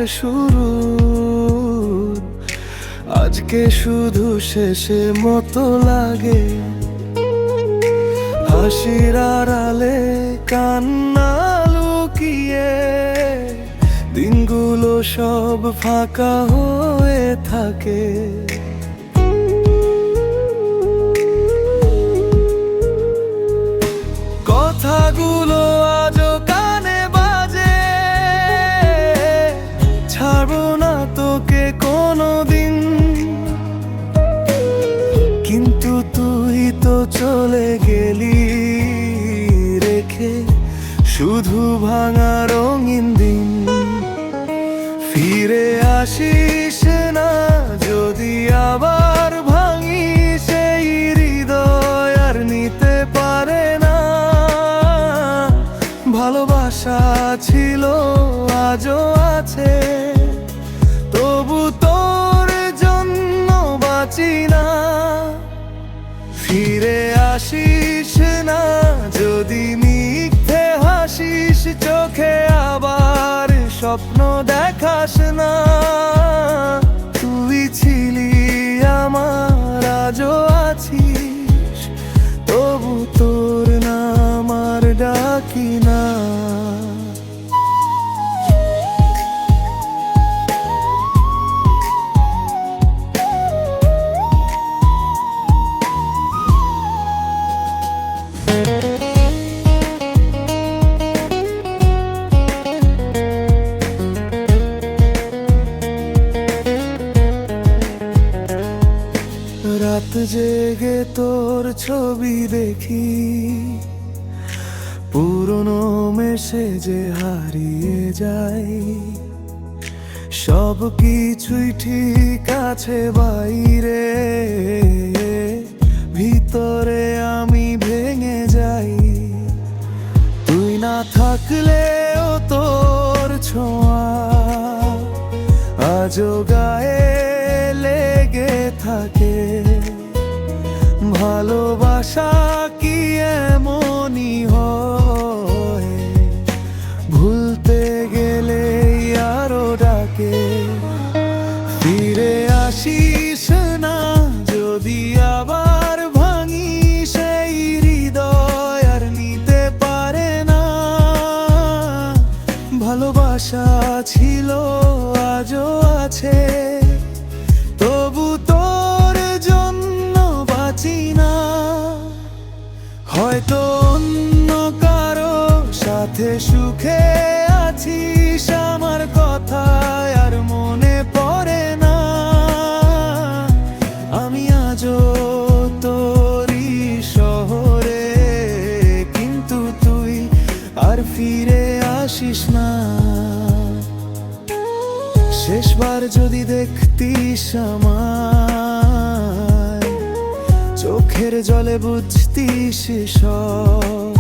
শুরু, আজকে শুধু শেষে মতো লাগে। হাসির আড়ালে কান্না লুকিয়ে দিনগুলো সব ফাঁকা হয়ে থাকে। কথাগুলো আজও কানে বাজে, ছাড়বো না তোকে কোনোদিন। কিন্তু তুই তো চলে গেলি রেখে শুধু ভাঙা রঙিন দিন। ফিরে আসিস না যদি আবার ভাঙি সেই হৃদয় আর নিতে পারে না। ভালোবাসা ছিল আজও আছে, তবু তোর জন্য বাঁচি না। ফিরে আসিস না যদি মিথ্যে হাসিস চোখে, আবার স্বপ্ন দেখাস না। তুই ছিলি আমার, আজও আছিস, তবু তোর নাম আর ডাকি না। রাত জেগে তোর ছবি দেখি, পুরনো মেসেজে হারিয়ে যাই। সব কিছুই ঠিক আছে বাইরে, ভিতরে আমি ভেঙে যাই। তুই না থাকলেও তোর ছোঁয়া আজও গায়ে লেগে থাকে। ভালোবাসা কি এমনই হয়, ভুলতে গেলে আরো ডাকে। ফিরে আসিস না যদি আবার ভাঙি সেই হৃদয় আর নিতে পারে না। ভালোবাসা ছিল আজও আছে, তবু তোর জন্য বাঁচি না। হয়তো অন্য কারো সাথে সুখে আছিস, আমার কথা আর মনে পড়ে না। আমি আজও তোরই শহরে, কিন্তু তুই আর ফিরে আসিস না। শেষবার যদি দেখতিস আমায়, চোখের জলে বুঝতিস সব।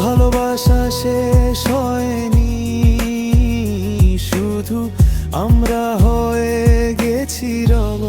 ভালোবাসা শেষ হয়নি, শুধু আমরা হয়ে গেছি রব।